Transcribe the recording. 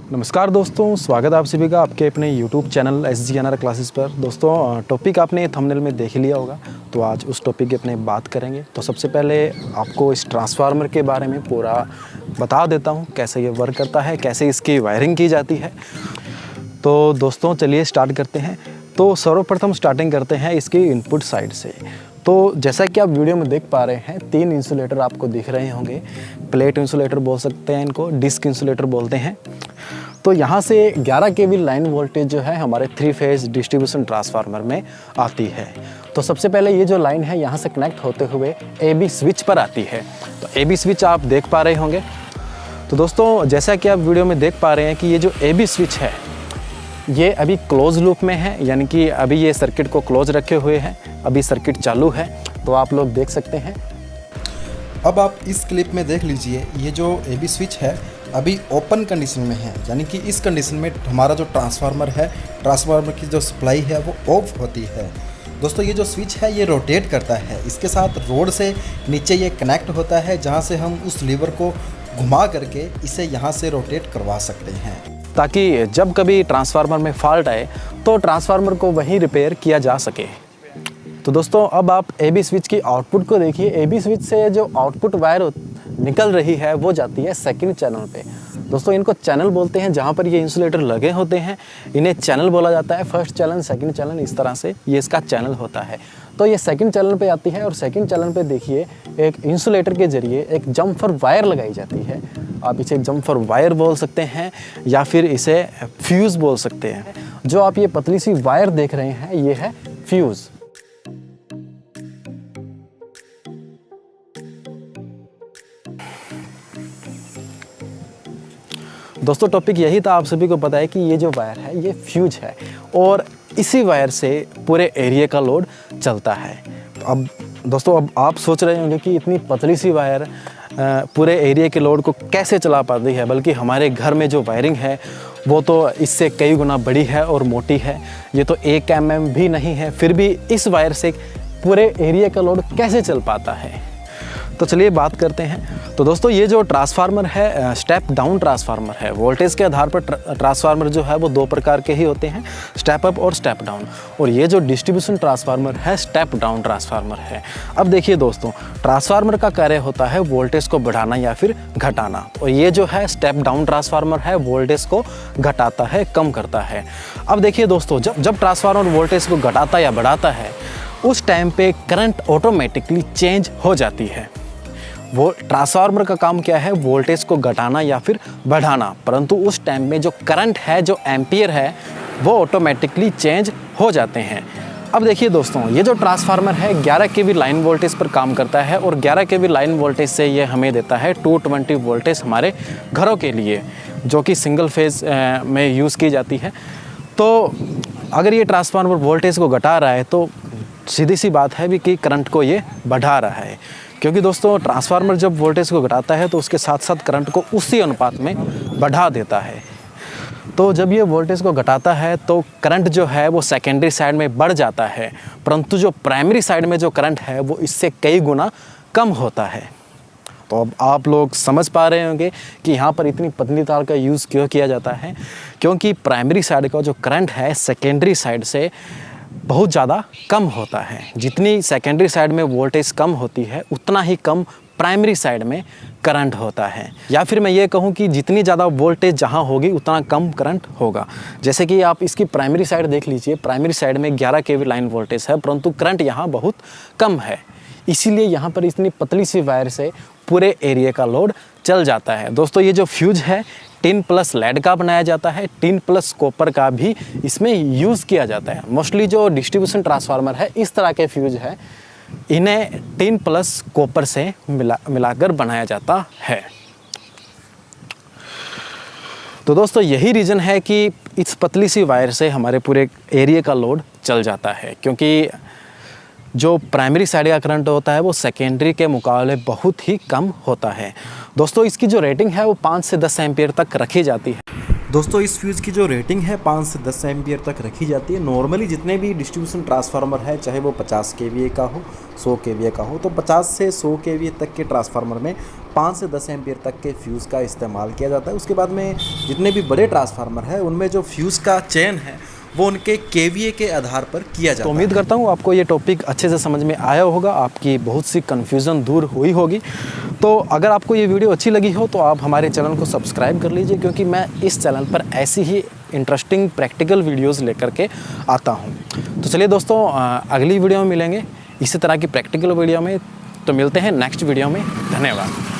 नमस्कार दोस्तों, स्वागत है आप सभी का आपके अपने YouTube चैनल SGNR क्लासेस पर। दोस्तों टॉपिक आपने थंबनेल में देख लिया होगा, तो आज उस टॉपिक की अपने बात करेंगे। तो सबसे पहले आपको इस ट्रांसफार्मर के बारे में पूरा बता देता हूँ, कैसे ये वर्क करता है, कैसे इसकी वायरिंग की जाती है। तो दोस्तों चलिए स्टार्ट करते हैं। तो सर्वप्रथम स्टार्टिंग करते हैं इसकी इनपुट साइड से। तो जैसा कि आप वीडियो में देख पा रहे हैं, 3 इंसुलेटर आपको दिख रहे होंगे। प्लेट इंसुलेटर बोल सकते हैं इनको, डिस्क इंसुलेटर बोलते हैं। तो यहाँ से 11 kV लाइन वोल्टेज जो है हमारे 3 फेज डिस्ट्रीब्यूशन ट्रांसफार्मर में आती है। तो सबसे पहले ये जो लाइन है यहाँ से कनेक्ट होते हुए AB स्विच पर आती है। तो AB स्विच आप देख पा रहे होंगे। तो दोस्तों जैसा कि आप वीडियो में देख पा रहे हैं कि ये जो AB स्विच है ये अभी क्लोज लूप में है, यानी कि अभी ये सर्किट को क्लोज रखे हुए हैं, अभी सर्किट चालू है। तो आप लोग देख सकते हैं। अब आप इस क्लिप में देख लीजिए, ये जो AB स्विच है अभी ओपन कंडीशन में है, यानी कि इस कंडीशन में हमारा जो ट्रांसफार्मर है, ट्रांसफार्मर की जो सप्लाई है वो ऑफ होती है। दोस्तों ये जो स्विच है ये रोटेट करता है, इसके साथ रोड से नीचे ये कनेक्ट होता है, जहाँ से हम उस लीवर को घुमा करके इसे यहाँ से रोटेट करवा सकते हैं, ताकि जब कभी ट्रांसफार्मर में फॉल्ट आए तो ट्रांसफार्मर को वहीं रिपेयर किया जा सके। तो दोस्तों अब आप AB स्विच की आउटपुट को देखिए। AB स्विच से जो आउटपुट वायर निकल रही है वो जाती है सेकंड चैनल पे। दोस्तों इनको चैनल बोलते हैं, जहाँ पर ये इंसुलेटर लगे होते हैं इन्हें चैनल बोला जाता है। फर्स्ट चैनल, सेकंड चैनल, इस तरह से ये इसका चैनल होता है। तो ये सेकंड चैनल पे आती है और सेकंड चैनल पे देखिए एक इंसुलेटर के जरिए एक जम्फर वायर लगाई जाती है। आप इसे जम्फर वायर बोल सकते हैं या फिर इसे फ्यूज़ बोल सकते हैं। जो आप ये पतली सी वायर देख रहे हैं ये है फ्यूज़। दोस्तों टॉपिक यही था, आप सभी को पता है कि ये जो वायर है ये फ्यूज है और इसी वायर से पूरे एरिया का लोड चलता है। तो अब दोस्तों अब आप सोच रहे होंगे कि इतनी पतली सी वायर पूरे एरिया के लोड को कैसे चला पाती है, बल्कि हमारे घर में जो वायरिंग है वो तो इससे कई गुना बड़ी है और मोटी है। ये तो 1 mm भी नहीं है, फिर भी इस वायर से पूरे एरिया का लोड कैसे चल पाता है। तो चलिए बात करते हैं। तो दोस्तों ये जो ट्रांसफार्मर है स्टेप डाउन ट्रांसफार्मर है। वोल्टेज के आधार पर ट्रांसफार्मर जो है वो 2 प्रकार के ही होते हैं, स्टेप अप और स्टेप डाउन। और ये जो डिस्ट्रीब्यूशन ट्रांसफार्मर है स्टेप डाउन ट्रांसफार्मर है। अब देखिए दोस्तों, ट्रांसफार्मर का कार्य होता है वोल्टेज को बढ़ाना या फिर घटाना, और ये जो है स्टेप डाउन ट्रांसफार्मर है वोल्टेज को घटाता है, कम करता है। अब देखिए दोस्तों, जब ट्रांसफार्मर वोल्टेज को घटाता या बढ़ाता है उस टाइम पे करंट ऑटोमेटिकली चेंज हो जाती है। वो ट्रांसफार्मर का काम क्या है, वोल्टेज को घटाना या फिर बढ़ाना, परंतु उस टाइम में जो करंट है, जो एम्पियर है, वो ऑटोमेटिकली चेंज हो जाते हैं। अब देखिए दोस्तों, ये जो ट्रांसफार्मर है 11 kV लाइन वोल्टेज पर काम करता है और 11 kV लाइन वोल्टेज से ये हमें देता है 220 वोल्टेज हमारे घरों के लिए, जो कि सिंगल फेज में यूज़ की जाती है। तो अगर ये ट्रांसफार्मर वोल्टेज को घटा रहा है तो सीधी सी बात है भी कि करंट को ये बढ़ा रहा है, क्योंकि दोस्तों ट्रांसफार्मर जब वोल्टेज को घटाता है तो उसके साथ साथ करंट को उसी अनुपात में बढ़ा देता है। तो जब ये वोल्टेज को घटाता है तो करंट जो है वो सेकेंडरी साइड में बढ़ जाता है, परंतु जो प्राइमरी साइड में जो करंट है वो इससे कई गुना कम होता है। तो अब आप लोग समझ पा रहे होंगे कि यहाँ पर इतनी पतली तार का यूज़ क्यों किया जाता है, क्योंकि प्राइमरी साइड का जो करंट है सेकेंडरी साइड से बहुत ज़्यादा कम होता है। जितनी सेकेंडरी साइड में वोल्टेज कम होती है उतना ही कम प्राइमरी साइड में करंट होता है, या फिर मैं ये कहूँ कि जितनी ज़्यादा वोल्टेज जहाँ होगी उतना कम करंट होगा। जैसे कि आप इसकी प्राइमरी साइड देख लीजिए, प्राइमरी साइड में 11 kV लाइन वोल्टेज है, परंतु करंट यहाँ बहुत कम है, इसीलिए यहाँ पर इतनी पतली सी वायर से पूरे एरिया का लोड चल जाता है। दोस्तों ये जो फ्यूज है टिन प्लस लेड का बनाया जाता है, टिन प्लस कॉपर का भी इसमें यूज़ किया जाता है। मोस्टली जो डिस्ट्रीब्यूशन ट्रांसफार्मर है इस तरह के फ्यूज है, इन्हें टिन प्लस कॉपर से मिलाकर बनाया जाता है। तो दोस्तों यही रीज़न है कि इस पतली सी वायर से हमारे पूरे एरिया का लोड चल जाता है, क्योंकि जो प्राइमरी साइड का करंट होता है वो सेकेंडरी के मुकाबले बहुत ही कम होता है। दोस्तों इसकी जो रेटिंग है वो 5 से 10 एम्पियर तक रखी जाती है। दोस्तों इस फ्यूज़ की जो रेटिंग है 5 से 10 एम्पियर तक रखी जाती है। नॉर्मली जितने भी डिस्ट्रीब्यूशन ट्रांसफार्मर है, चाहे वो 50 केवीए का हो, 100 केवीए का हो, तो 50 से 100 केवीए तक के ट्रांसफार्मर में 5 से 10 एम्पियर तक के फ्यूज़ का इस्तेमाल किया जाता है। उसके बाद में जितने भी बड़े ट्रांसफार्मर है उनमें जो फ्यूज़ का चयन है वो उनके केवीए के आधार पर किया जाता है। तो उम्मीद करता हूँ आपको ये टॉपिक अच्छे से समझ में आया होगा, आपकी बहुत सी कन्फ्यूज़न दूर हुई होगी। तो अगर आपको ये वीडियो अच्छी लगी हो तो आप हमारे चैनल को सब्सक्राइब कर लीजिए, क्योंकि मैं इस चैनल पर ऐसी ही इंटरेस्टिंग प्रैक्टिकल वीडियोज़ लेकर के आता हूँ। तो चलिए दोस्तों, अगली वीडियो में मिलेंगे इसी तरह की प्रैक्टिकल वीडियो में। तो मिलते हैं नेक्स्ट वीडियो में। धन्यवाद।